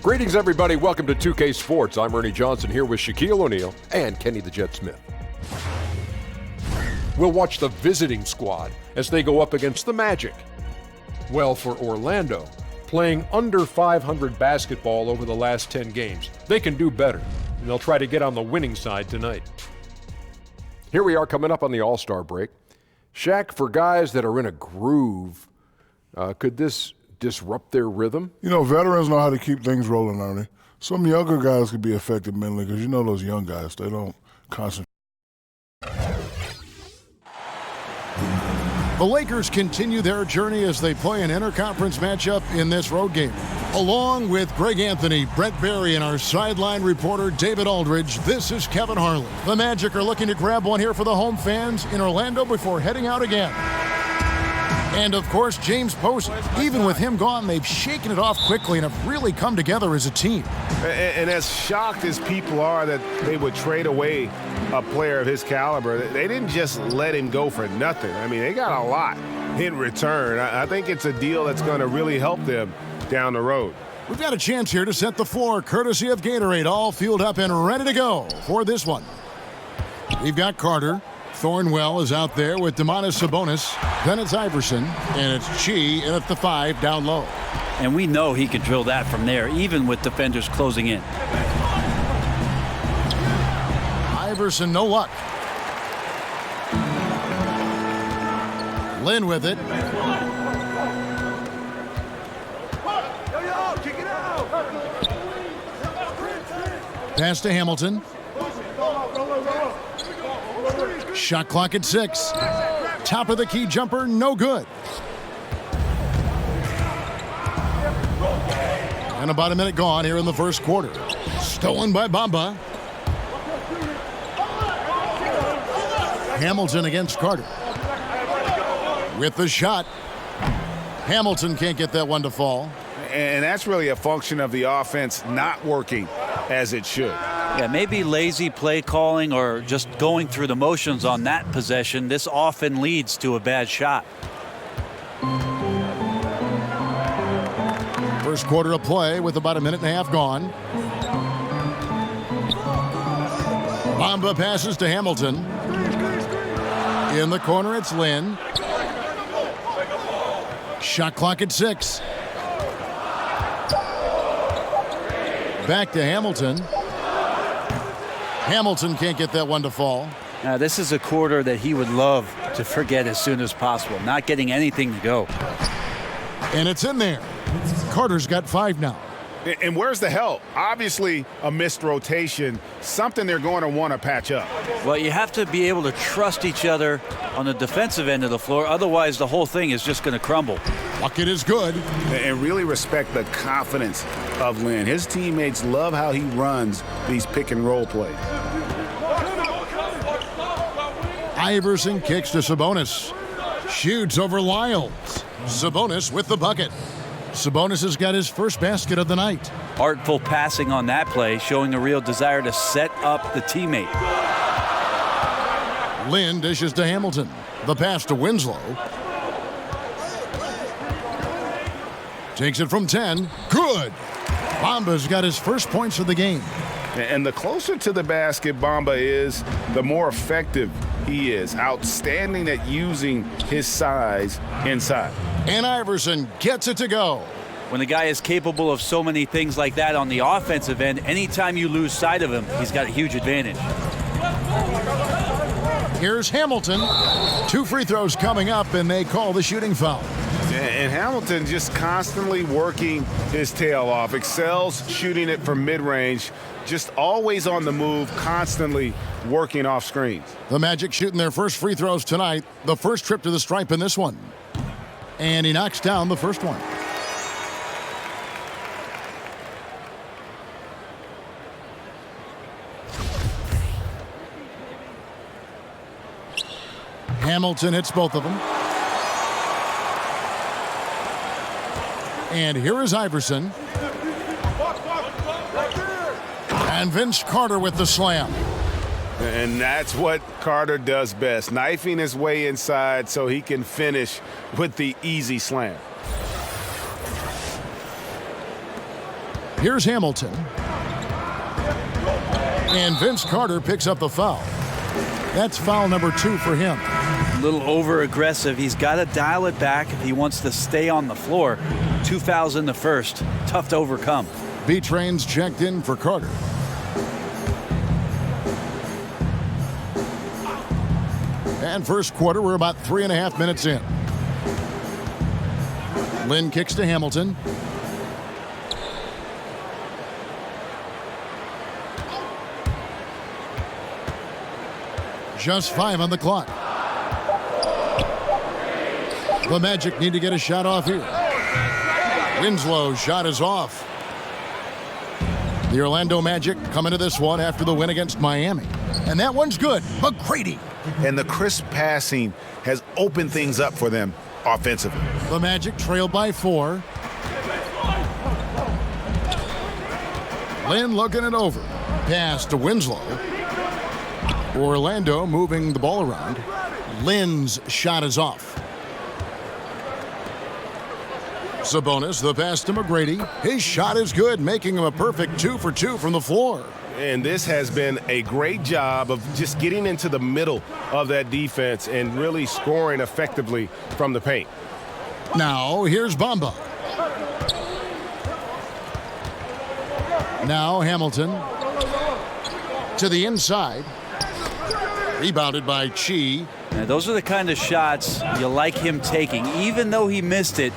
Greetings, everybody. Welcome to 2K Sports. I'm Ernie Johnson here with Shaquille O'Neal and Kenny the Jet Smith. We'll watch the visiting squad as they go up against the Magic. Well, for Orlando, playing under 500 basketball over the last 10 games, they can do better, and they'll try to get on the winning side tonight. Here we are coming up on the All-Star break. Shaq, for guys that are in a groove, could this disrupt their rhythm? You know, veterans know how to keep things rolling, Ernie. Some younger guys could be affected mentally because you know those young guys, they don't concentrate. The Lakers continue their journey as they play an interconference matchup in this road game. Along with Greg Anthony, Brett Barry, and our sideline reporter David Aldridge, this is Kevin Harlan. The Magic are looking to grab one here for the home fans in Orlando before heading out again. And, of course, James Posey. Even with him gone, they've shaken it off quickly and have really come together as a team. And as shocked as people are that they would trade away a player of his caliber, they didn't just let him go for nothing. I mean, they got a lot in return. I think it's a deal that's going to really help them down the road. We've got a chance here to set the floor, courtesy of Gatorade, all fueled up and ready to go for this one. We've got Carter. Thornwell is out there with Domantas Sabonis. Then it's Iverson, and it's Chi in at the 5 down low. And we know he can drill that from there, even with defenders closing in. Iverson, no luck. Lynn with it. Pass to Hamilton. Shot clock at 6. Top of the key jumper, no good. And about a minute gone here in the first quarter. Stolen by Bamba. Hamilton against Carter. With the shot. Hamilton can't get that one to fall. And that's really a function of the offense not working as it should. Yeah, maybe lazy play calling or just going through the motions on that possession. This often leads to a bad shot. First quarter of play with about a minute and a half gone. Bamba passes to Hamilton. In the corner, it's Lynn. Shot clock at 6. Back to Hamilton. Hamilton can't get that one to fall. Now, this is a quarter that he would love to forget as soon as possible. Not getting anything to go. And it's in there. Carter's got 5 now. And where's the help? Obviously, a missed rotation, something they're going to want to patch up. Well, you have to be able to trust each other on the defensive end of the floor. Otherwise, the whole thing is just going to crumble. Bucket is good. And really respect the confidence of Lynn. His teammates love how he runs these pick and roll plays. Iverson kicks to Sabonis. Shoots over Lyles. Sabonis with the bucket. Sabonis has got his first basket of the night. Artful passing on that play, showing a real desire to set up the teammate. Lynn dishes to Hamilton. The pass to Winslow. Takes it from 10. Good. Bamba's got his first points of the game. And the closer to the basket Bamba is, the more effective he is. Outstanding at using his size inside. And Iverson gets it to go. When the guy is capable of so many things like that on the offensive end, anytime you lose sight of him, he's got a huge advantage. Here's Hamilton. 2 free throws coming up, and they call the shooting foul. And Hamilton just constantly working his tail off. Excels shooting it from mid-range. Just always on the move, constantly working off screens. The Magic shooting their first free throws tonight. The first trip to the stripe in this one. And he knocks down the first one. Hamilton hits both of them. And here is Iverson. And Vince Carter with the slam. And that's what Carter does best, knifing his way inside so he can finish with the easy slam. Here's Hamilton. And Vince Carter picks up the foul. That's foul number 2 for him. A little over-aggressive. He's got to dial it back if he wants to stay on the floor. 2 fouls in the first. Tough to overcome. B-Train's checked in for Carter. And first quarter, we're about 3.5 minutes in. Lynn kicks to Hamilton. Just 5 on the clock. The Magic need to get a shot off here. Winslow's shot is off. The Orlando Magic come into this one after the win against Miami. And that one's good. McGrady. And the crisp passing has opened things up for them offensively. The Magic trail by 4. Lynn looking it over. Pass to Winslow. Orlando moving the ball around. Lynn's shot is off. Sabonis, the pass to McGrady. His shot is good, making him a perfect 2 for 2 from the floor. And this has been a great job of just getting into the middle of that defense and really scoring effectively from the paint. Now, here's Bamba. Now, Hamilton. To the inside. Rebounded by Chi. Now, those are the kind of shots you like him taking. Even though he missed it,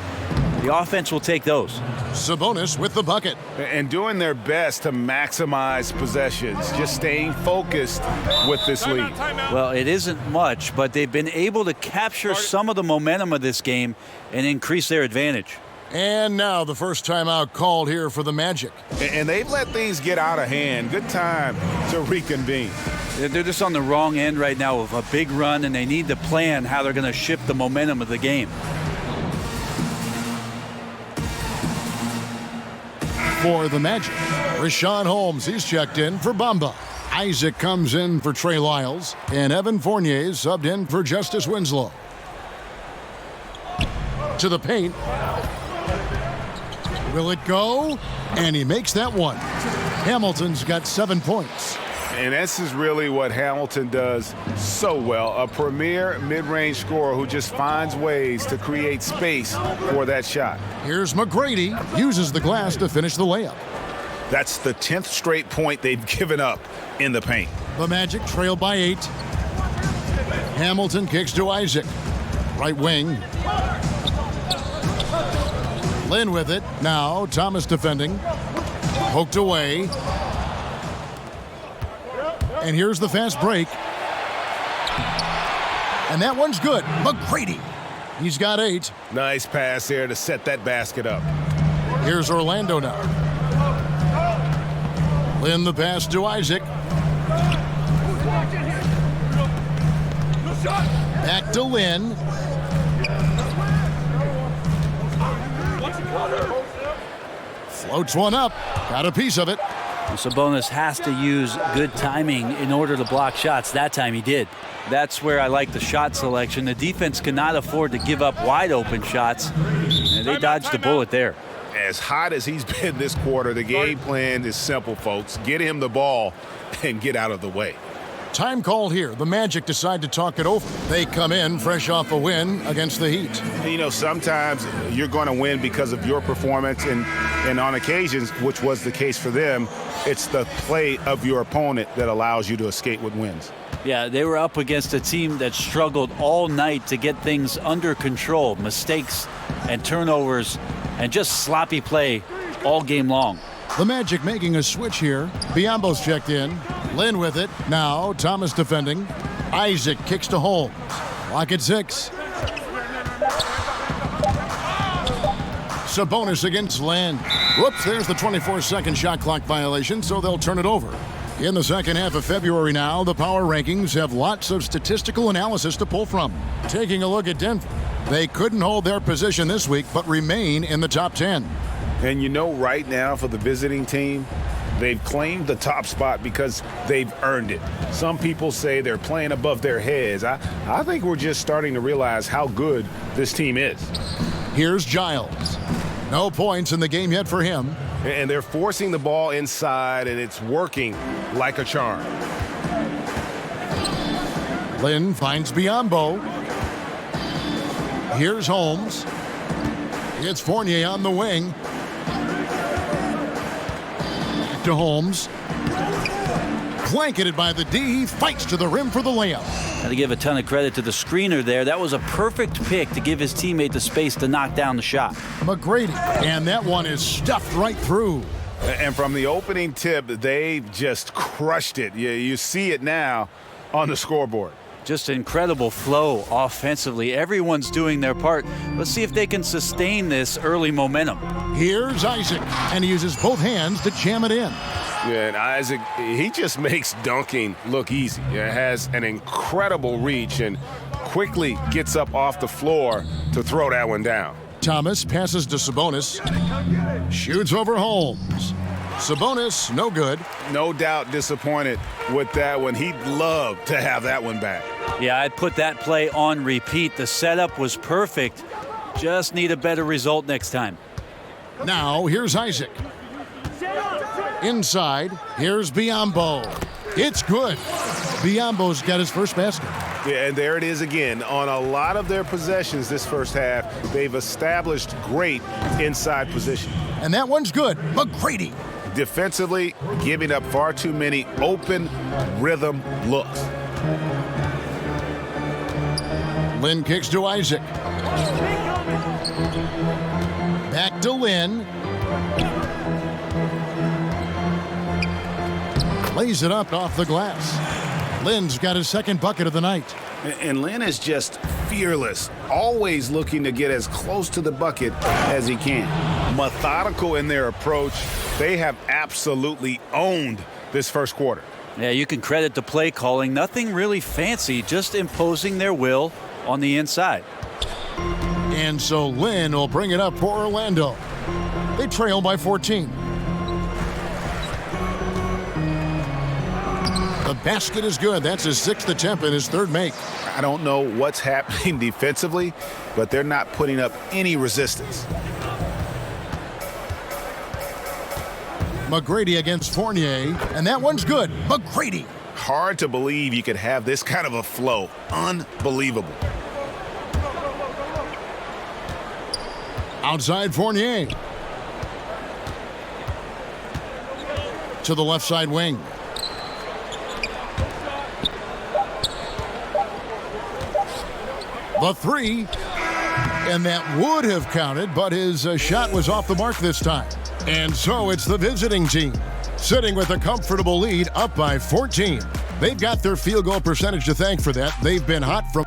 the offense will take those. Sabonis with the bucket. And doing their best to maximize possessions, just staying focused with this lead. Well, it isn't much, but they've been able to capture some of the momentum of this game and increase their advantage. And now the first timeout called here for the Magic. And they've let things get out of hand. Good time to reconvene. They're just on the wrong end right now of a big run, and they need to plan how they're going to shift the momentum of the game. For the Magic, Richaun Holmes, he's checked in for Bamba. Isaac comes in for Trey Lyles, and Evan Fournier subbed in for Justice Winslow. To the paint. Will it go? And he makes that one. Hamilton's got 7 points. And this is really what Hamilton does so well. A premier mid-range scorer who just finds ways to create space for that shot. Here's McGrady. Uses the glass to finish the layup. That's the 10th straight point they've given up in the paint. The Magic trail by 8. Hamilton kicks to Isaac. Right wing. Lynn with it. Now Thomas defending. Poked away. And here's the fast break. And that one's good. McGrady. He's got 8. Nice pass there to set that basket up. Here's Orlando now. Lynn the pass to Isaac. Back to Lynn. Floats one up. Got a piece of it. Sabonis has to use good timing in order to block shots. That time he did. That's where I like the shot selection. The defense cannot afford to give up wide open shots. And they dodged the bullet there. As hot as he's been this quarter, the game plan is simple, folks. Get him the ball and get out of the way. Time called here. The Magic decide to talk it over. They come in fresh off a win against the Heat. You know, sometimes you're going to win because of your performance, and on occasions, which was the case for them, it's the play of your opponent that allows you to escape with wins. Yeah, they were up against a team that struggled all night to get things under control. Mistakes and turnovers and just sloppy play all game long. The Magic making a switch here. Biyombo's checked in. Lynn with it. Now Thomas defending. Isaac kicks to Holmes. Lock at 6. Sabonis against Lynn. Whoops, there's the 24-second shot clock violation, so they'll turn it over. In the second half of February now, the power rankings have lots of statistical analysis to pull from. Taking a look at Denver. They couldn't hold their position this week, but remain in the top 10. And you know, right now for the visiting team, they've claimed the top spot because they've earned it. Some people say they're playing above their heads. I think we're just starting to realize how good this team is. Here's Giles. No points in the game yet for him. And they're forcing the ball inside, and it's working like a charm. Lynn finds Biyombo. Here's Holmes. It's Fournier on the wing. Back to Holmes. Blanketed by the D. He fights to the rim for the layup. Got to give a ton of credit to the screener there. That was a perfect pick to give his teammate the space to knock down the shot. McGrady. And that one is stuffed right through. And from the opening tip, they just crushed it. You see it now on the scoreboard. Just incredible flow offensively. Everyone's doing their part. Let's see if they can sustain this early momentum. Here's Isaac, and he uses both hands to jam it in. Yeah, and Isaac, he just makes dunking look easy. Has an incredible reach and quickly gets up off the floor to throw that one down. Thomas passes to Sabonis. Shoots over Holmes. Sabonis, no good. No doubt disappointed with that one. He'd love to have that one back. Yeah, I'd put that play on repeat. The setup was perfect. Just need a better result next time. Now, here's Isaac. Inside, here's Biyombo. It's good. Biyombo's got his first basket. Yeah, and there it is again. On a lot of their possessions this first half, they've established great inside position. And that one's good. McGrady. Defensively, giving up far too many open rhythm looks. Lynn kicks to Isaac. Back to Lynn. Lays it up off the glass. Lynn's got his second bucket of the night. And Lynn is just fearless, always looking to get as close to the bucket as he can. Methodical in their approach. They have absolutely owned this first quarter. Yeah, you can credit the play calling. Nothing really fancy, just imposing their will on the inside. And so Lynn will bring it up for Orlando. They trail by 14. The basket is good. That's his sixth attempt and his third make. I don't know what's happening defensively, but they're not putting up any resistance. McGrady against Fournier, and that one's good. McGrady. Hard to believe you could have this kind of a flow. Unbelievable. Outside Fournier. To the left side wing. The three, and that would have counted, but his shot was off the mark this time. And so it's the visiting team, sitting with a comfortable lead up by 14. They've got their field goal percentage to thank for that. They've been hot from...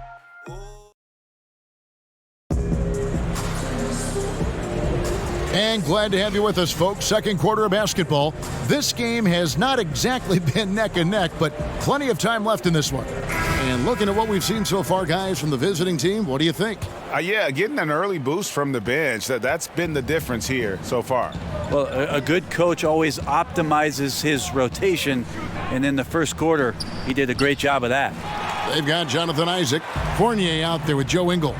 And glad to have you with us, folks. Second quarter of basketball. This game has not exactly been neck and neck, but plenty of time left in this one. And looking at what we've seen so far, guys, from the visiting team, what do you think? Yeah, getting an early boost from the bench, that's been the difference here so far. Well, a good coach always optimizes his rotation, and in the first quarter, he did a great job of that. They've got Jonathan Isaac, Fournier out there with Joe Ingles.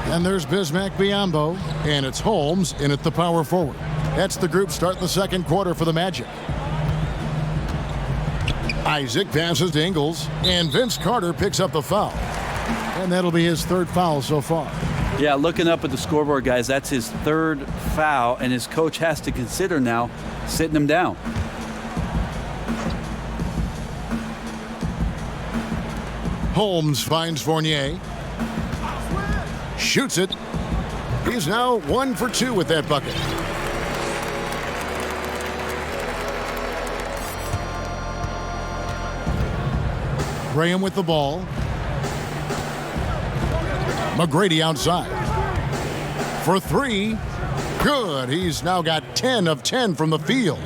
And there's Bismack Biyombo, and it's Holmes in at the power forward. That's the group starting the second quarter for the Magic. Isaac passes to Ingles, and Vince Carter picks up the foul. And that'll be his third foul so far. Yeah, looking up at the scoreboard, guys, that's his third foul, and his coach has to consider now sitting him down. Holmes finds Fournier. Shoots it. He's now 1 for 2 with that bucket. Graham with the ball. McGrady outside. For 3. Good. He's now got 10 of 10 from the field.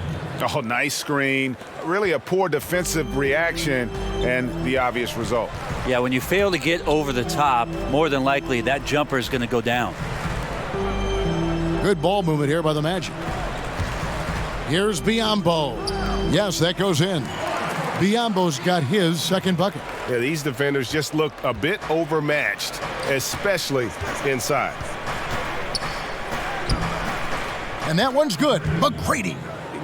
Oh, nice screen. Really a poor defensive reaction and the obvious result. Yeah, when you fail to get over the top, more than likely that jumper is going to go down. Good ball movement here by the Magic. Here's Biyombo. Yes, that goes in. Biyombo's got his second bucket. Yeah, these defenders just look a bit overmatched, especially inside. And that one's good. McGrady.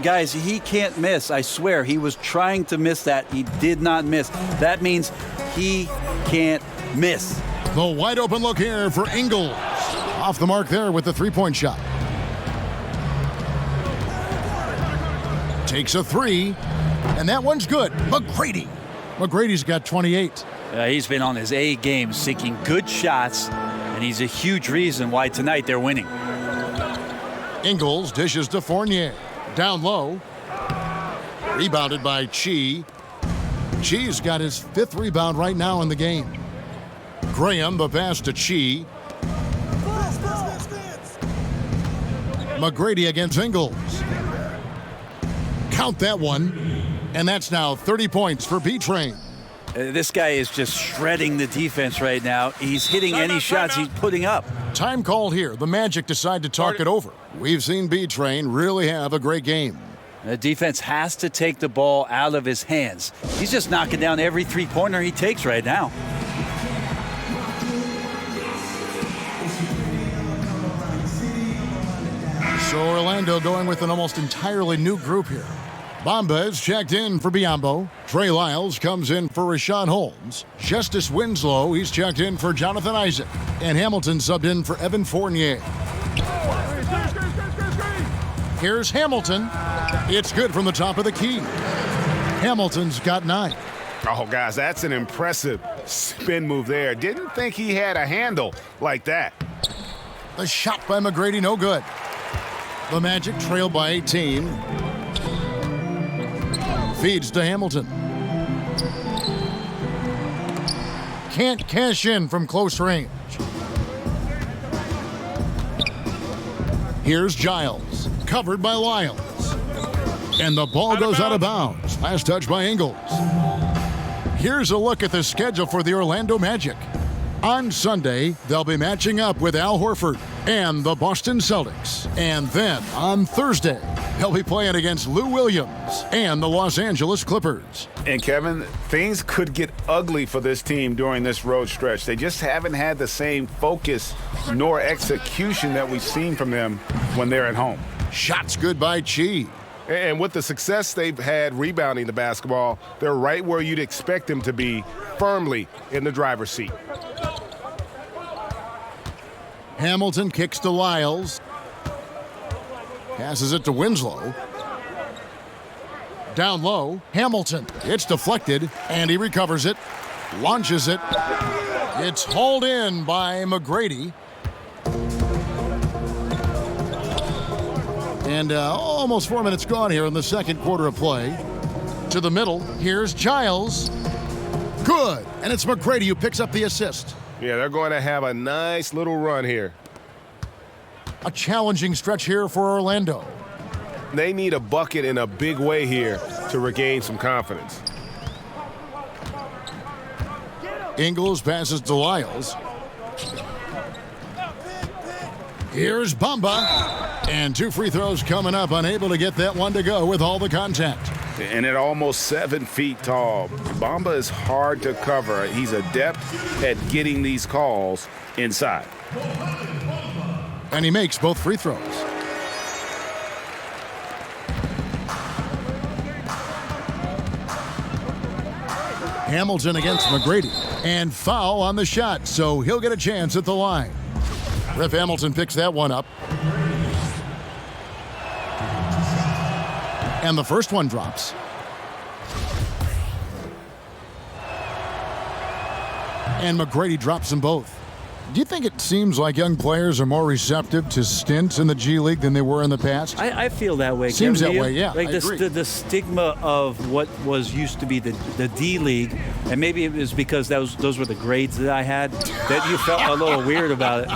guys, he can't miss. I swear, he was trying to miss that. He did not miss. That means he can't miss. The wide open look here for Ingles. Off the mark there with the three-point shot. Takes a three, and that one's good. McGrady. McGrady's got 28. He's been on his A game, seeking good shots, and he's a huge reason why tonight they're winning. Ingles dishes to Fournier. Down low. Rebounded by Chi. Chi's got his 5th rebound right now in the game. Graham, the pass to Chi. McGrady against Ingles. Count that one. And that's now 30 points for B-Train. This guy is just shredding the defense right now. He's hitting any shots he's putting up. Time called here. The Magic decide to talk it over. We've seen B-Train really have a great game. The defense has to take the ball out of his hands. He's just knocking down every three-pointer he takes right now. So Orlando going with an almost entirely new group here. Bamba is checked in for Biyombo. Trey Lyles comes in for Rashawn Holmes. Justice Winslow, he's checked in for Jonathan Isaac. And Hamilton subbed in for Evan Fournier. Here's Hamilton. It's good from the top of the key. Hamilton's got 9. Oh, guys, that's an impressive spin move there. Didn't think he had a handle like that. The shot by McGrady, no good. The Magic trail by 18. Feeds to Hamilton. Can't cash in from close range. Here's Giles, covered by Lyles. And the ball goes out of bounds. Last touch by Ingles. Here's a look at the schedule for the Orlando Magic. On Sunday, they'll be matching up with Al Horford and the Boston Celtics. And then on Thursday, they'll be playing against Lou Williams and the Los Angeles Clippers. And Kevin, things could get ugly for this team during this road stretch. They just haven't had the same focus nor execution that we've seen from them when they're at home. Shots good by Chi. And with the success they've had rebounding the basketball, they're right where you'd expect them to be, firmly in the driver's seat. Hamilton kicks to Lyles. Passes it to Winslow. Down low, Hamilton. It's deflected, and he recovers it. Launches it. It's hauled in by McGrady. And almost 4 minutes gone here in the second quarter of play. To the middle, here's Giles. Good, and it's McGrady who picks up the assist. Yeah, they're going to have a nice little run here. A challenging stretch here for Orlando. They need a bucket in a big way here to regain some confidence. Ingles passes to Lyles. Here's Bamba. And 2 free throws coming up, unable to get that one to go with all the contact. And at almost 7 feet tall, Bamba is hard to cover. He's adept at getting these calls inside. And he makes both free throws. Hamilton against McGrady. And foul on the shot, so he'll get a chance at the line. Ref Hamilton picks that one up. And the first one drops. And McGrady drops them both. Do you think it seems like young players are more receptive to stints in the G League than they were in the past? I feel that way. Seems Kevin, that way, yeah. Like I agree. the stigma of what was used to be the D League, and maybe it was because those were the grades that I had, that you felt a little weird about it.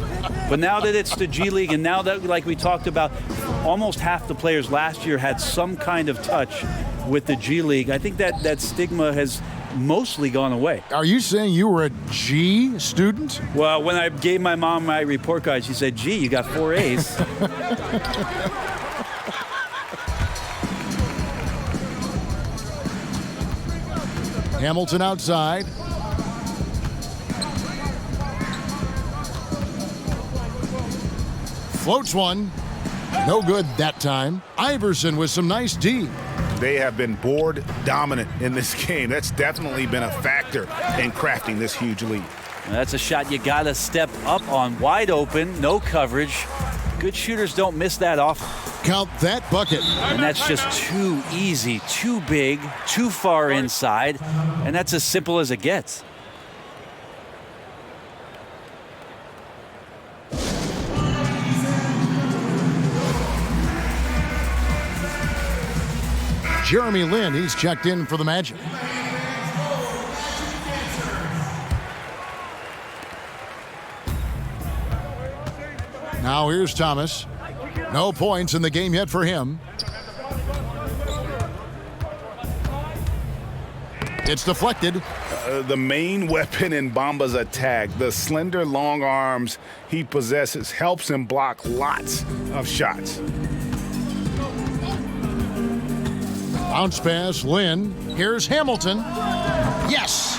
But now that it's the G League, and now that, like we talked about, almost half the players last year had some kind of touch with the G League, I think that stigma has mostly gone away. Are you saying you were a G student? Well, when I gave my mom my report card, she said, "Gee, you got 4 A's." Hamilton outside. Floats one. No good that time. Iverson with some nice D. They have been board dominant in this game. That's definitely been a factor in crafting this huge lead. That's a shot you got to step up on. Wide open, no coverage. Good shooters don't miss that often. Count that bucket. And that's just too easy, too big, too far inside. And that's as simple as it gets. Jeremy Lin, he's checked in for the Magic. Now here's Thomas. No points in the game yet for him. It's deflected. The main weapon in Bamba's attack, the slender long arms he possesses, helps him block lots of shots. Bounce pass, Lin. Here's Hamilton. Yes!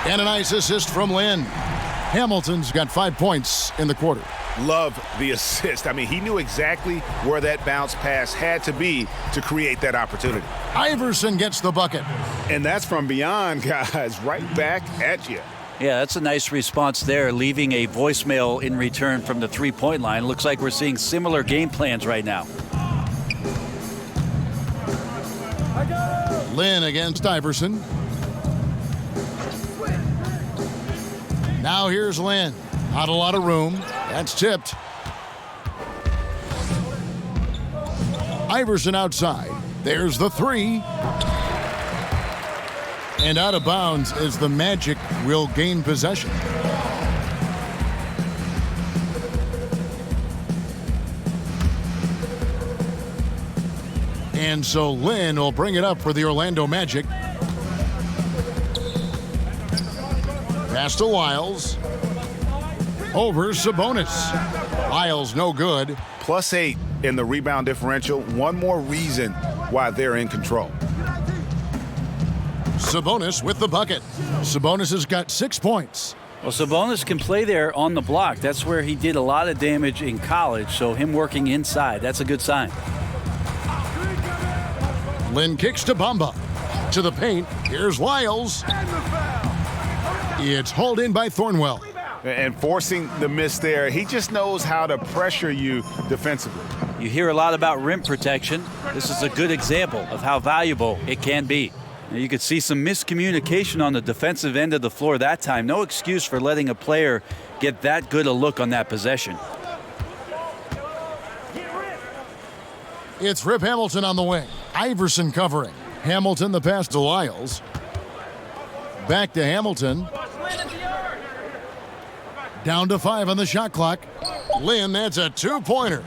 And a nice assist from Lin. Hamilton's got 5 points in the quarter. Love the assist. I mean, he knew exactly where that bounce pass had to be to create that opportunity. Iverson gets the bucket. And that's from beyond, guys, right back at you. Yeah, that's a nice response there, leaving a voicemail in return from the three-point line. Looks like we're seeing similar game plans right now. Lin against Iverson. Now here's Lin. Not a lot of room. That's tipped. Iverson outside. There's the three. And out of bounds as the Magic will gain possession. And so Lin will bring it up for the Orlando Magic. Pass to Lyles. Over Sabonis. Lyles no good. +8 in the rebound differential. One more reason why they're in control. Sabonis with the bucket. Sabonis has got 6 points. Well, Sabonis can play there on the block. That's where he did a lot of damage in college, so him working inside, that's a good sign. Lin kicks to Bamba. To the paint. Here's Lyles. It's hauled in by Thornwell. And forcing the miss there, he just knows how to pressure you defensively. You hear a lot about rim protection. This is a good example of how valuable it can be. You could see some miscommunication on the defensive end of the floor that time. No excuse for letting a player get that good a look on that possession. It's Rip Hamilton on the wing. Iverson covering. Hamilton the pass to Lyles. Back to Hamilton. Down to 5 on the shot clock. Lin, that's a two-pointer.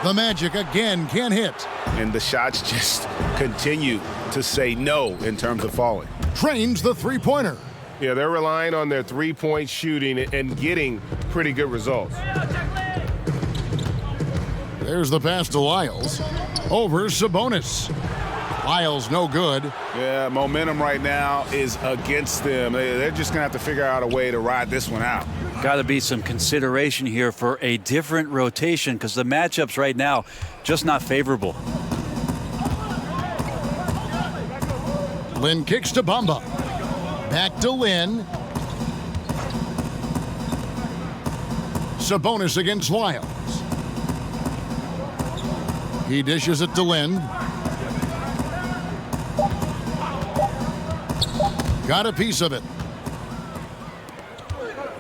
The Magic again can't hit. And the shots just continue to say no in terms of falling. Trains the three-pointer. Yeah, they're relying on their three-point shooting and getting pretty good results. There's the pass to Lyles. Over Sabonis. Lyles no good. Yeah, momentum right now is against them. They're just going to have to figure out a way to ride this one out. Got to be some consideration here for a different rotation because the matchups right now just not favorable. Lin kicks to Bamba. Back to Lin. Sabonis against Lyles. He dishes it to Lin. Got a piece of it.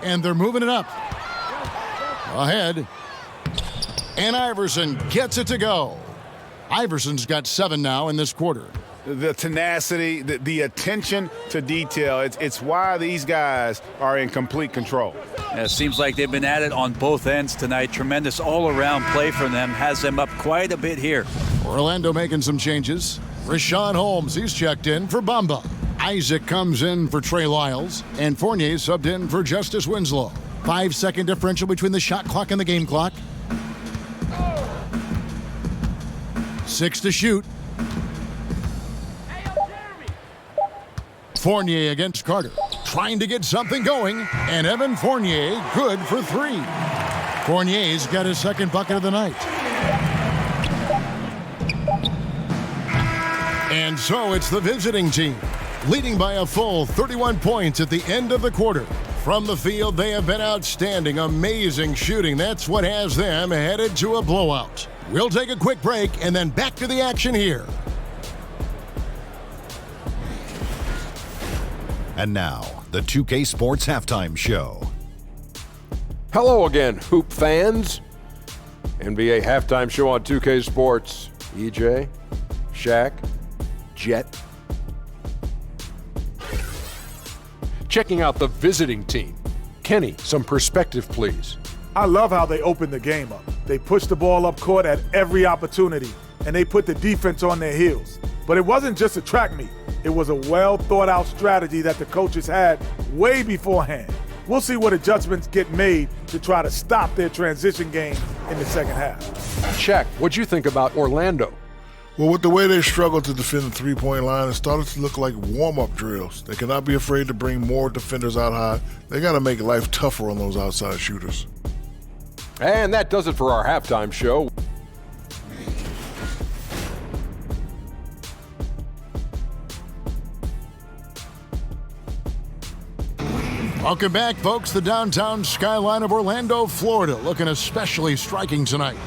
And they're moving it up. Ahead. And Iverson gets it to go. Iverson's got 7 now in this quarter. The tenacity, the attention to detail, it's why these guys are in complete control. Yeah, it seems like they've been at it on both ends tonight. Tremendous all-around play from them. Has them up quite a bit here. Orlando making some changes. Richaun Holmes, he's checked in for Bamba. Isaac comes in for Trey Lyles, and Fournier subbed in for Justice Winslow. 5-second differential between the shot clock and the game clock. 6 to shoot. Fournier against Carter, trying to get something going, and Evan Fournier good for 3. Fournier's got his second bucket of the night. And so it's the visiting team, leading by a full 31 points at the end of the quarter. From the field, they have been outstanding, amazing shooting. That's what has them headed to a blowout. We'll take a quick break and then back to the action here. And now, the 2K Sports Halftime Show. Hello again, Hoop fans. NBA Halftime Show on 2K Sports. EJ, Shaq, Jet. Checking out the visiting team. Kenny, some perspective, please. I love how they opened the game up. They pushed the ball up court at every opportunity, and they put the defense on their heels. But it wasn't just a track meet. It was a well-thought-out strategy that the coaches had way beforehand. We'll see what adjustments get made to try to stop their transition game in the second half. Shaq, what'd you think about Orlando? Well, with the way they struggled to defend the three-point line, it started to look like warm-up drills. They cannot be afraid to bring more defenders out high. They got to make life tougher on those outside shooters. And that does it for our halftime show. Welcome back, folks. The downtown skyline of Orlando, Florida, looking especially striking tonight.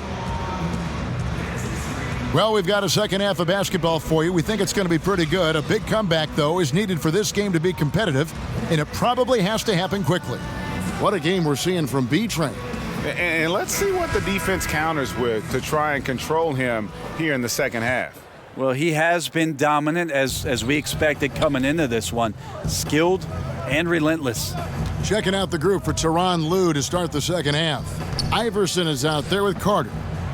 Well, we've got a second half of basketball for you. We think it's going to be pretty good. A big comeback, though, is needed for this game to be competitive, and it probably has to happen quickly. What a game we're seeing from B-Train. And let's see what the defense counters with to try and control him here in the second half. Well, he has been dominant as we expected coming into this one. Skilled and relentless. Checking out the group for Tyronn Lue to start the second half. Iverson is out there with Carter.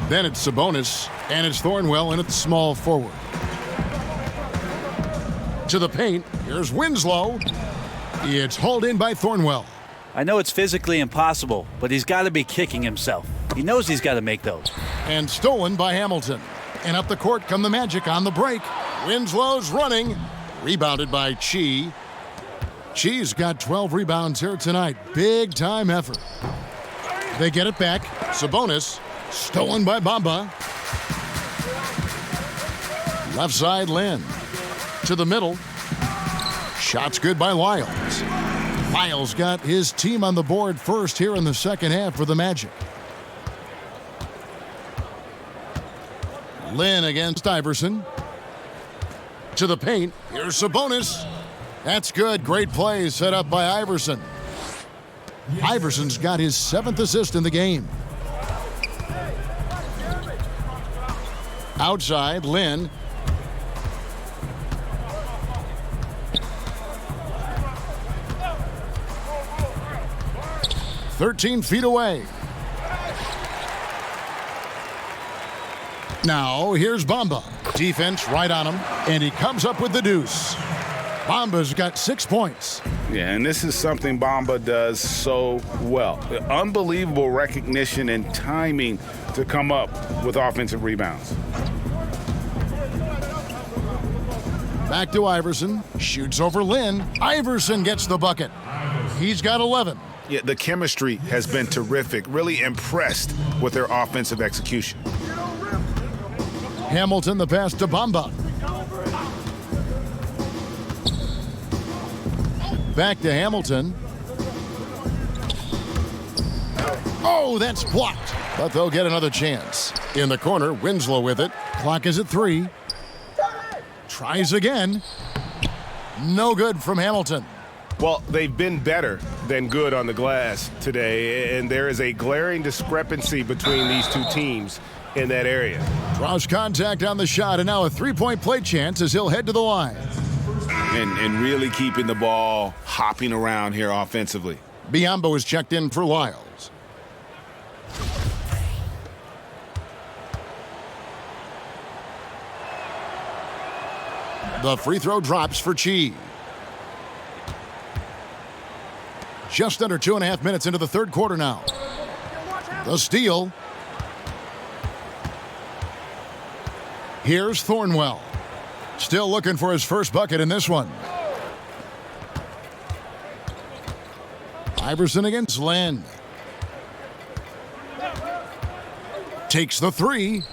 Then it's Sabonis, and it's Thornwell in at the small forward. To the paint, here's Winslow. It's hauled in by Thornwell. I know it's physically impossible, but he's got to be kicking himself. He knows he's got to make those. And stolen by Hamilton. And up the court come the Magic on the break. Winslow's running. Rebounded by Chi. Chi's got 12 rebounds here tonight. Big time effort. They get it back. Sabonis. Stolen by Bamba. Left side, Lin. To the middle. Shots good by Lyles. Lyles got his team on the board first here in the second half for the Magic. Lin against Iverson. To the paint. Here's Sabonis. That's good. Great play set up by Iverson. Iverson's got his 7th assist in the game. Outside, Lin. "13 feet away. Now, here's Bamba. Defense right on him, and he comes up with the deuce. Bamba's got 6 points. Yeah, and this is something Bamba does so well. Unbelievable recognition and timing to come up with offensive rebounds. Back to Iverson. Shoots over Lin. Iverson gets the bucket. He's got 11. Yeah, the chemistry has been terrific. Really impressed with their offensive execution. Hamilton the pass to Bamba. Back to Hamilton. Oh, that's blocked. But they'll get another chance. In the corner, Winslow with it. Clock is at 3. Tries again. No good from Hamilton. Well, they've been better than good on the glass today, and there is a glaring discrepancy between these two teams in that area. Draws contact on the shot, and now a three-point play chance as he'll head to the line. And really keeping the ball hopping around here offensively. Biyombo is checked in for Lyles. The free throw drops for Chi. Just under 2.5 minutes into the third quarter now. The steal. Here's Thornwell. Still looking for his first bucket in this one. Iverson against Lin. Takes the three.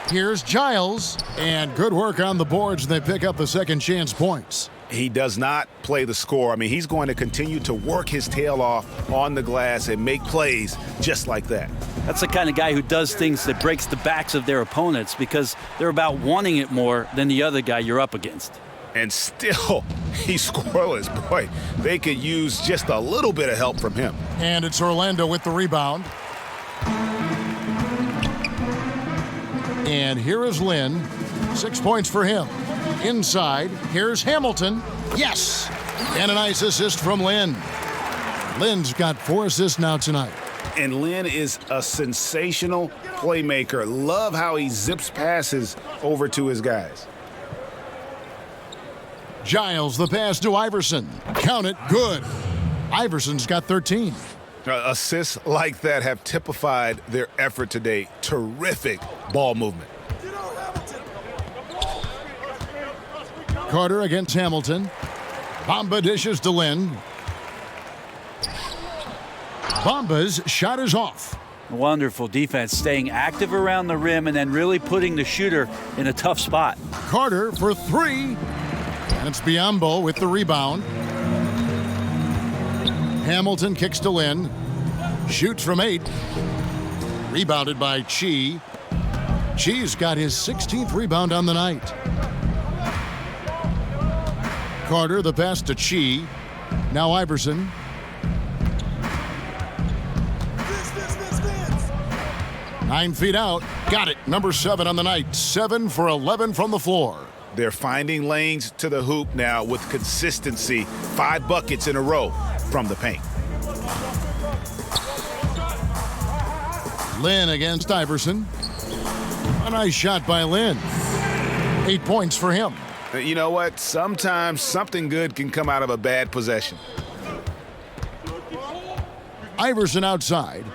Here's Giles, and good work on the boards, and they pick up the second chance points. He does not play the score. I mean, he's going to continue to work his tail off on the glass and make plays just like that. That's the kind of guy who does things that breaks the backs of their opponents because they're about wanting it more than the other guy you're up against. And still, he's scoreless. Boy, they could use just a little bit of help from him. And it's Orlando with the rebound. And here is Lynn. 6 points for him. Inside, here's Hamilton. Yes! And a nice assist from Lynn. Lynn's got 4 assists now tonight. And Lynn is a sensational playmaker. Love how he zips passes over to his guys. Giles, the pass to Iverson. Count it, good. Iverson's got 13. Assists like that have typified their effort today. Terrific ball movement. Carter against Hamilton. Bamba dishes to Lynn. Bamba's shot is off. Wonderful defense, staying active around the rim and then really putting the shooter in a tough spot. Carter for 3. And it's Biyombo with the rebound. Hamilton kicks to Lynn. Shoots from 8. Rebounded by Chi. Chi's got his 16th rebound on the night. Carter, the pass to Chi. Now Iverson. Nine feet out. Got it. Number 7 on the night. 7 for 11 from the floor. They're finding lanes to the hoop now with consistency. 5 buckets in a row from the paint. Lynn against Iverson. A nice shot by Lynn. 8 points for him. You know what? Sometimes something good can come out of a bad possession. Iverson outside.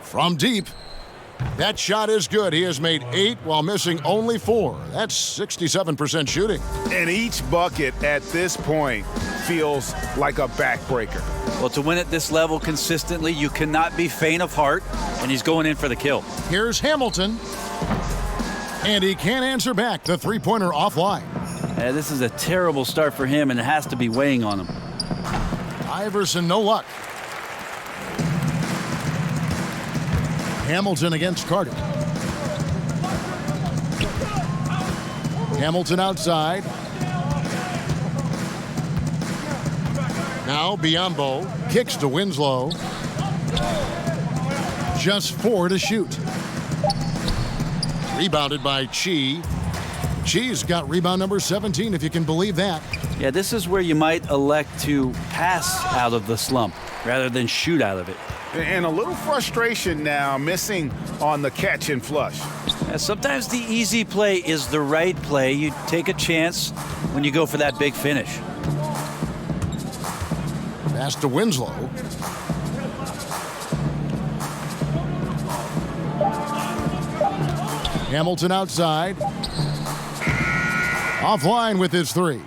From deep. That shot is good. He has made 8 while missing only 4. That's 67% shooting. And each bucket at this point feels like a backbreaker. Well, to win at this level consistently, you cannot be faint of heart, and he's going in for the kill. Here's Hamilton. And he can't answer back. The three-pointer offline. This is a terrible start for him, and it has to be weighing on him. Iverson, no luck. Hamilton against Carter. Hamilton outside. Now Biyombo kicks to Winslow. Just 4 to shoot. Rebounded by Chi. Chi's got rebound number 17, if you can believe that. Yeah, this is where you might elect to pass out of the slump rather than shoot out of it. And a little frustration now, missing on the catch and flush. Sometimes the easy play is the right play. You take a chance when you go for that big finish. Pass to Winslow. Hamilton outside. Offline with his 3.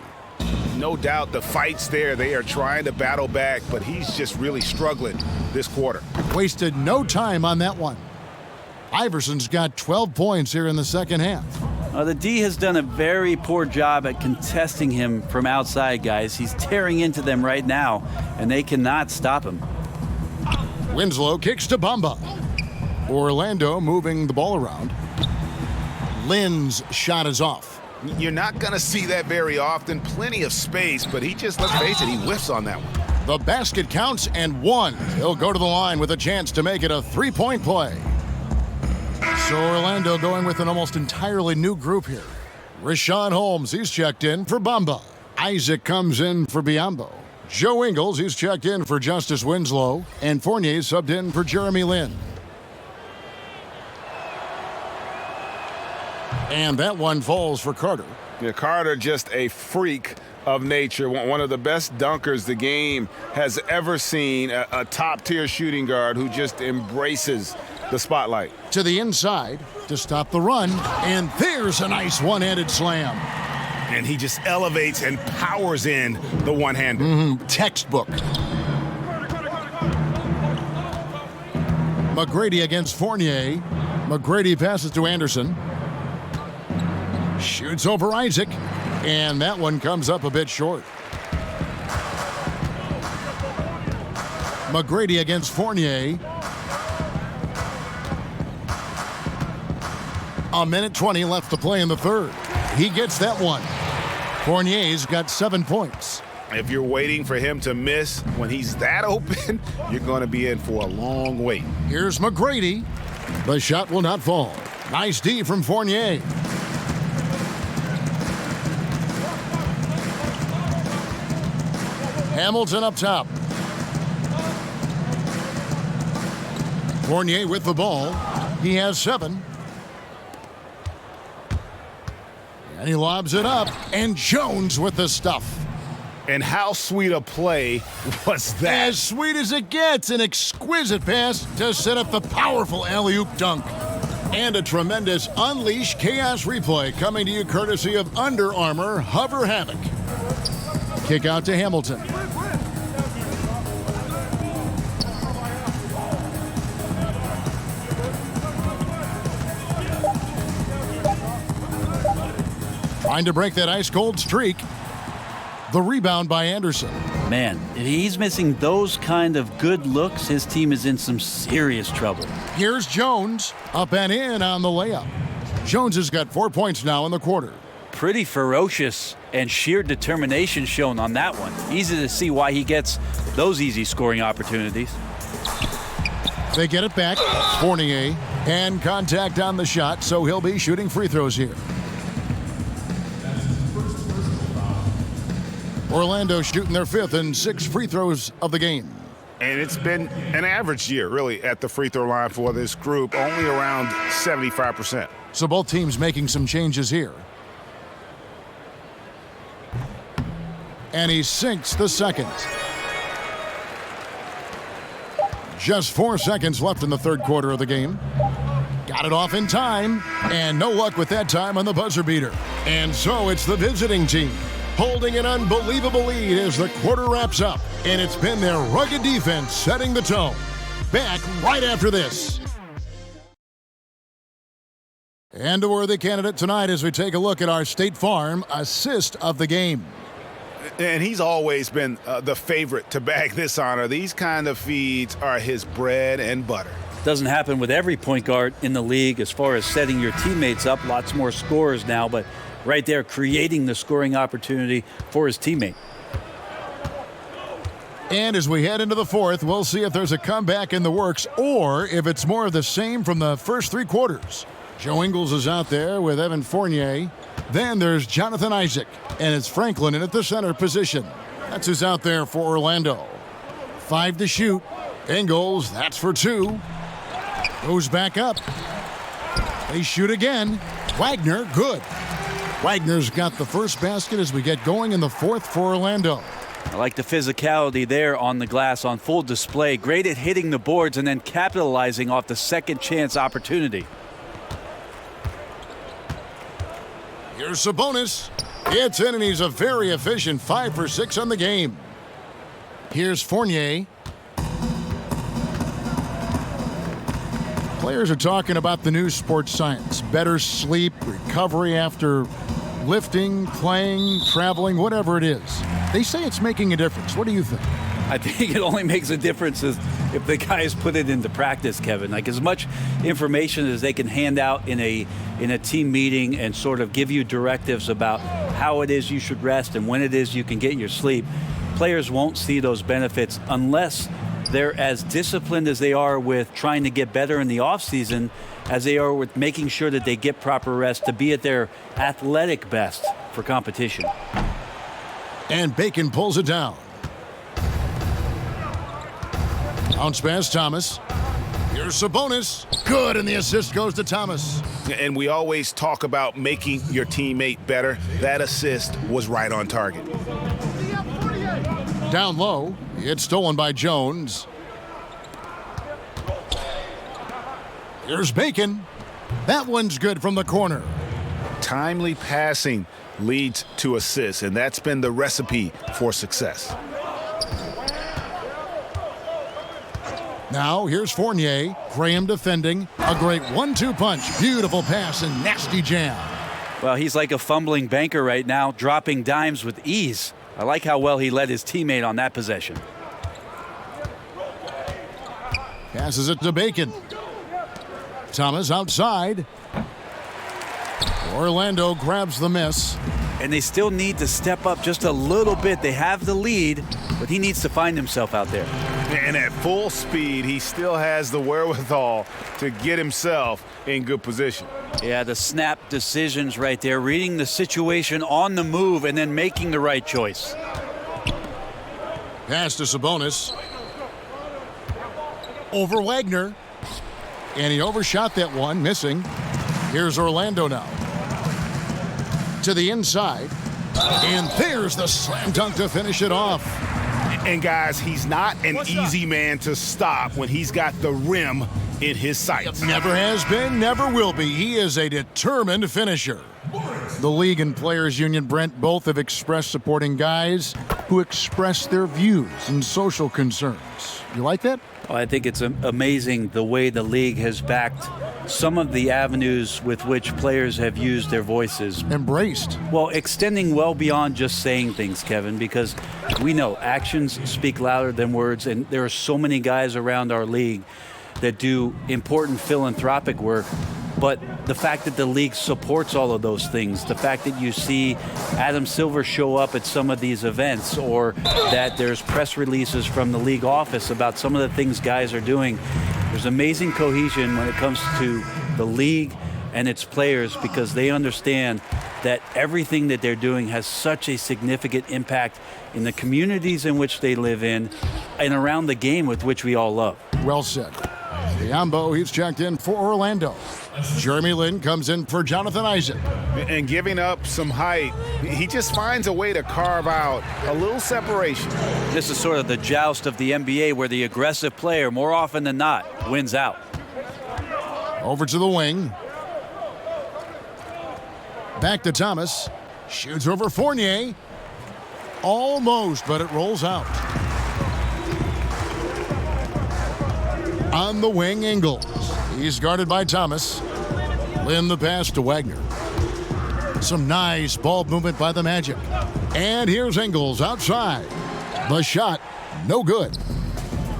No doubt the fight's there. They are trying to battle back, but he's just really struggling this quarter. Wasted no time on that one. Iverson's got 12 points here in the second half. The D has done a very poor job at contesting him from outside, guys. He's tearing into them right now, and they cannot stop him. Winslow kicks to Bamba. Orlando moving the ball around. Lynn's shot is off. You're not going to see that very often. Plenty of space, but he just, let's face it, he whiffs on that one. The basket counts and 1. He'll go to the line with a chance to make it a 3-point play. So Orlando going with an almost entirely new group here. Richaun Holmes, he's checked in for Bamba. Isaac comes in for Biyombo. Joe Ingles, he's checked in for Justice Winslow. And Fournier subbed in for Jeremy Lin. And that one falls for Carter. Yeah, Carter, just a freak of nature. One of the best dunkers the game has ever seen. A top-tier shooting guard who just embraces the spotlight. To the inside to stop the run. And there's a nice one-handed slam. And he just elevates and powers in the one-hander. Textbook. McGrady against Fournier. McGrady passes to Anderson. Shoots over Isaac. And that one comes up a bit short. McGrady against Fournier. A minute 20 left to play in the third. He gets that one. Fournier's got 7 points. If you're waiting for him to miss when he's that open, you're going to be in for a long wait. Here's McGrady. The shot will not fall. Nice D from Fournier. Hamilton up top. Fournier with the ball. He has 7. And he lobs it up. And Jones with the stuff. And how sweet a play was that? As sweet as it gets. An exquisite pass to set up the powerful alley-oop dunk. And a tremendous Unleash Chaos replay coming to you courtesy of Under Armour Hover Havoc. Kick out to Hamilton. Trying to break that ice-cold streak. The rebound by Anderson. Man, if he's missing those kind of good looks, his team is in some serious trouble. Here's Jones. Up and in on the layup. Jones has got 4 points now in the quarter. Pretty ferocious and sheer determination shown on that one. Easy to see why he gets those easy scoring opportunities. They get it back. Fournier. And contact on the shot, so he'll be shooting free throws here. Orlando shooting their 5th and 6th free throws of the game. And it's been an average year, really, at the free throw line for this group, only around 75%. So both teams making some changes here. And he sinks the second. Just 4 seconds left in the third quarter of the game. Got it off in time, and no luck with that time on the buzzer beater. And so it's the visiting team holding an unbelievable lead as the quarter wraps up. And it's been their rugged defense setting the tone. Back right after this. And a worthy candidate tonight as we take a look at our State Farm assist of the game. And he's always been the favorite to bag this honor. These kind of feeds are his bread and butter. Doesn't happen with every point guard in the league as far as setting your teammates up. Lots more scorers now, but right there creating the scoring opportunity for his teammate. And as we head into the fourth, we'll see if there's a comeback in the works or if it's more of the same from the first 3 quarters. Joe Ingles is out there with Evan Fournier. Then there's Jonathan Isaac, and it's Franklin in at the center position. That's who's out there for Orlando. 5 to shoot. Ingles, that's for 2. Goes back up. They shoot again. Wagner, good. Wagner's got the first basket as we get going in the fourth for Orlando. I like the physicality there on the glass on full display. Great at hitting the boards and then capitalizing off the second chance opportunity. Here's Sabonis. It's in, and he's a very efficient 5 for 6 on the game. Here's Fournier. Players are talking about the new sports science. Better sleep, recovery after lifting, playing, traveling, whatever it is. They say it's making a difference. What do you think? I think it only makes a difference if the guys put it into practice, Kevin. Like as much information as they can hand out in a team meeting and sort of give you directives about how it is you should rest and when it is you can get your sleep, players won't see those benefits unless they're as disciplined as they are with trying to get better in the offseason as they are with making sure that they get proper rest to be at their athletic best for competition. And Bacon pulls it down. Bounce pass, Thomas. Here's Sabonis. Good, and the assist goes to Thomas. And we always talk about making your teammate better. That assist was right on target. Down low. It's stolen by Jones. Here's Bacon. That one's good from the corner. Timely passing leads to assists, and that's been the recipe for success. Now here's Fournier. Graham defending. A great 1-2 punch. Beautiful pass and nasty jam. Well, he's like a fumbling banker right now, dropping dimes with ease. I like how well he led his teammate on that possession. Passes it to Bacon. Thomas outside. Orlando grabs the miss. And they still need to step up just a little bit. They have the lead, but he needs to find himself out there. And at full speed, he still has the wherewithal to get himself in good position. Yeah, the snap decisions right there, reading the situation on the move and then making the right choice. Pass to Sabonis. Over Wagner. And he overshot that one, missing. Here's Orlando now. To the inside. And there's the slam dunk to finish it off. And guys, he's not an easy man to stop when he's got the rim in his sights. Never has been, never will be. He is a determined finisher. The league and players union, Brent, both have expressed supporting guys who express their views and social concerns. You like that? I think it's amazing the way the league has backed some of the avenues with which players have used their voices. Embraced. Well, extending well beyond just saying things, Kevin, because we know actions speak louder than words, and there are so many guys around our league that do important philanthropic work. But the fact that the league supports all of those things, the fact that you see Adam Silver show up at some of these events, or that there's press releases from the league office about some of the things guys are doing, there's amazing cohesion when it comes to the league and its players, because they understand that everything that they're doing has such a significant impact in the communities in which they live in and around the game with which we all love. Well said. Biyombo, he's checked in for Orlando. Jeremy Lin comes in for Jonathan Isaac. And giving up some height, he just finds a way to carve out a little separation. This is sort of the joust of the NBA, where the aggressive player, more often than not, wins out. Over to the wing. Back to Thomas. Shoots over Fournier. Almost, but it rolls out. On the wing, Ingles. He's guarded by Thomas. Lin the pass to Wagner. Some nice ball movement by the Magic. And here's Ingles outside. The shot, no good.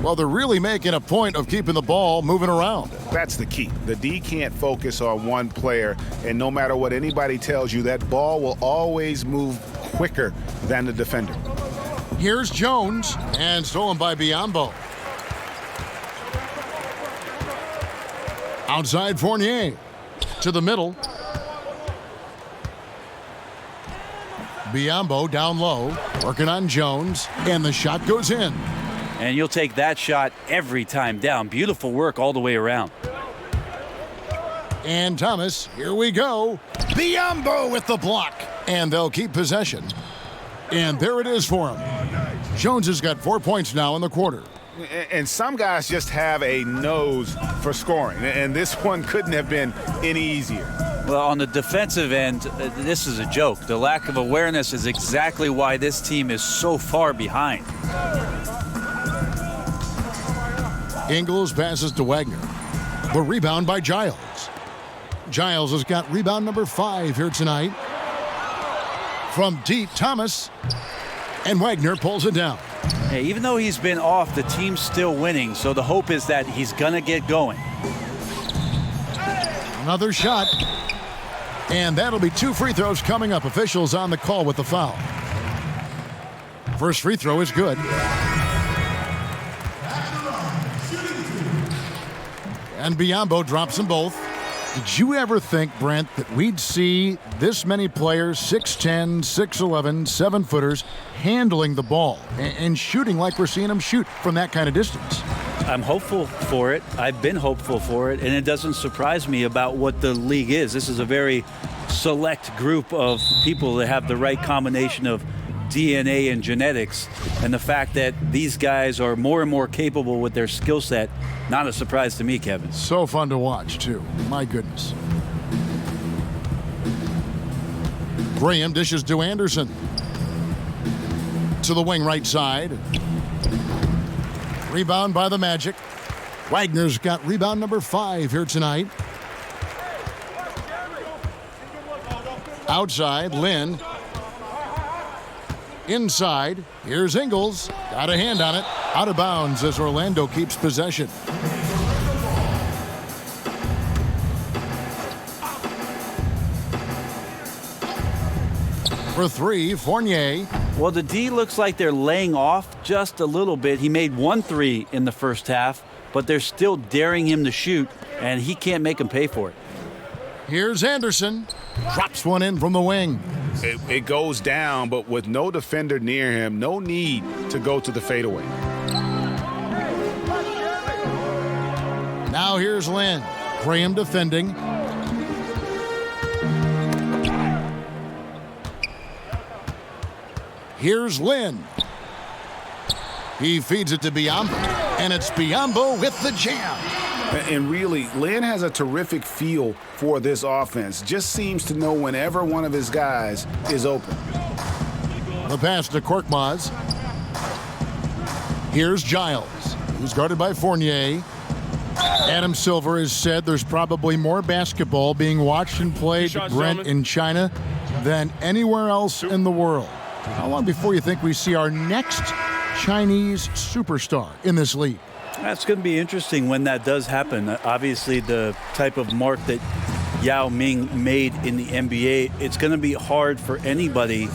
Well, they're really making a point of keeping the ball moving around. That's the key. The D can't focus on one player, and no matter what anybody tells you, that ball will always move quicker than the defender. Here's Jones, and stolen by Biyombo. Outside Fournier. To the middle. Biyombo down low. Working on Jones. And the shot goes in. And you'll take that shot every time down. Beautiful work all the way around. And Thomas, here we go. Biyombo with the block. And they'll keep possession. And there it is for him. Jones has got 4 points now in the quarter. And some guys just have a nose for scoring, and this one couldn't have been any easier. Well, on the defensive end, this is a joke. The lack of awareness is exactly why this team is so far behind. Ingles passes to Wagner. The rebound by Giles. Giles has got rebound number 5 here tonight. From deep, Thomas. And Wagner pulls it down. Hey, even though he's been off, the team's still winning, so the hope is that he's going to get going. Another shot. And that'll be 2 free throws coming up. Officials on the call with the foul. First free throw is good. And Biyombo drops them both. Did you ever think, Brent, that we'd see this many players, 6'10", 6'11", 7-footers, handling the ball and shooting like we're seeing them shoot from that kind of distance? I'm hopeful for it. I've been hopeful for it, and it doesn't surprise me about what the league is. This is a very select group of people that have the right combination of DNA and genetics, and the fact that these guys are more and more capable with their skill set, not a surprise to me, Kevin. So fun to watch, too. My goodness. Graham dishes to Anderson. To the wing right side. Rebound by the Magic. Wagner's got rebound number 5 here tonight. Outside, Lynn. Inside, here's Ingles. Got a hand on it. Out of bounds as Orlando keeps possession. For 3, Fournier. Well, the D looks like they're laying off just a little bit. He made 1 3 in the first half, but they're still daring him to shoot, and he can't make them pay for it. Here's Anderson. Drops one in from the wing. It goes down, but with no defender near him, no need to go to the fadeaway. Now here's Lynn. Graham defending. Here's Lynn. He feeds it to Biyombo, and it's Biyombo with the jam. And really, Lynn has a terrific feel for this offense. Just seems to know whenever one of his guys is open. The pass to Korkmaz. Here's Giles, who's guarded by Fournier. Adam Silver has said there's probably more basketball being watched and played, Brent, in China than anywhere else in the world. How long before you think we see our next Chinese superstar in this league? That's going to be interesting when that does happen. Obviously, the type of mark that Yao Ming made in the NBA, it's going to be hard for anybody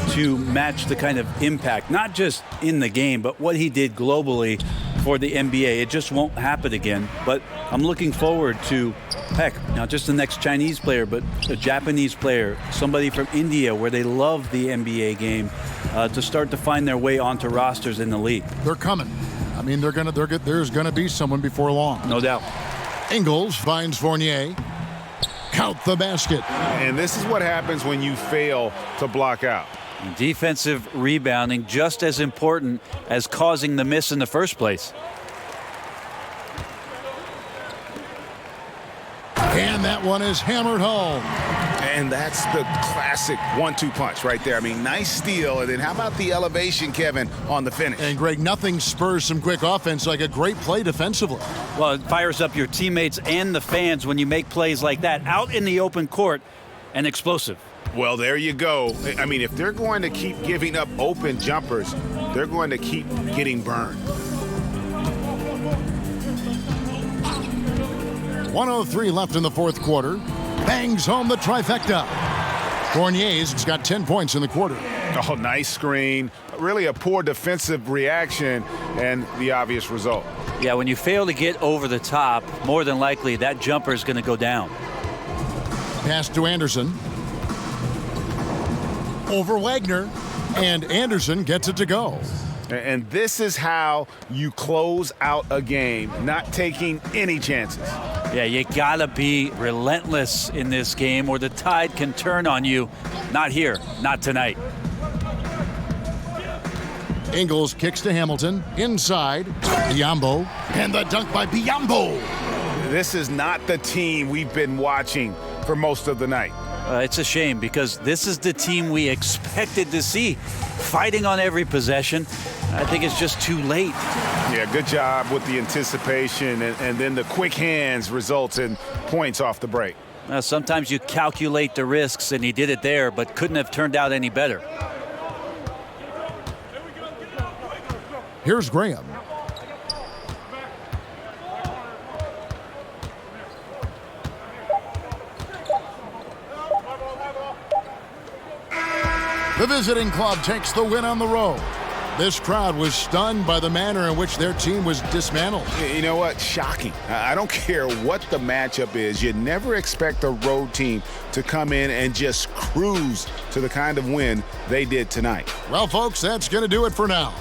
to match the kind of impact, not just in the game, but what he did globally for the NBA. It just won't happen again. But I'm looking forward to, heck, not just the next Chinese player, but a Japanese player, somebody from India where they love the NBA game, to start to find their way onto rosters in the league. They're coming. I mean, there's going to be someone before long. No doubt. Ingles finds Fournier. Count the basket. And this is what happens when you fail to block out. Defensive rebounding just as important as causing the miss in the first place. And that one is hammered home. And that's the classic 1-2 punch right there. I mean, nice steal. And then how about the elevation, Kevin, on the finish? And, Greg, nothing spurs some quick offense like a great play defensively. Well, it fires up your teammates and the fans when you make plays like that out in the open court and explosive. Well, there you go. I mean, if they're going to keep giving up open jumpers, they're going to keep getting burned. 1:03 left in the fourth quarter. Bangs home the trifecta. Fournier's got 10 points in the quarter. Oh, nice screen. Really a poor defensive reaction and the obvious result. Yeah, when you fail to get over the top, more than likely that jumper is going to go down. Pass to Anderson. Over Wagner. And Anderson gets it to go. And this is how you close out a game, not taking any chances. Yeah, you gotta be relentless in this game or the tide can turn on you. Not here, not tonight. Ingles kicks to Hamilton. Inside, Biyombo. And the dunk by Biyombo. This is not the team we've been watching for most of the night. It's a shame because this is the team we expected to see, fighting on every possession. I think it's just too late. Yeah, good job with the anticipation, and then the quick hands results in points off the break. Sometimes you calculate the risks, and he did it there, but couldn't have turned out any better. Here's Graham. The visiting club takes the win on the road. This crowd was stunned by the manner in which their team was dismantled. You know what? Shocking. I don't care what the matchup is. You never expect a road team to come in and just cruise to the kind of win they did tonight. Well, folks, that's going to do it for now.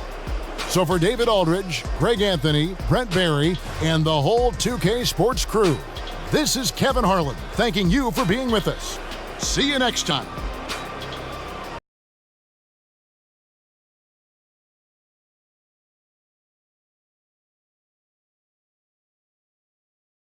So for David Aldridge, Greg Anthony, Brent Barry, and the whole 2K Sports crew, this is Kevin Harlan thanking you for being with us. See you next time.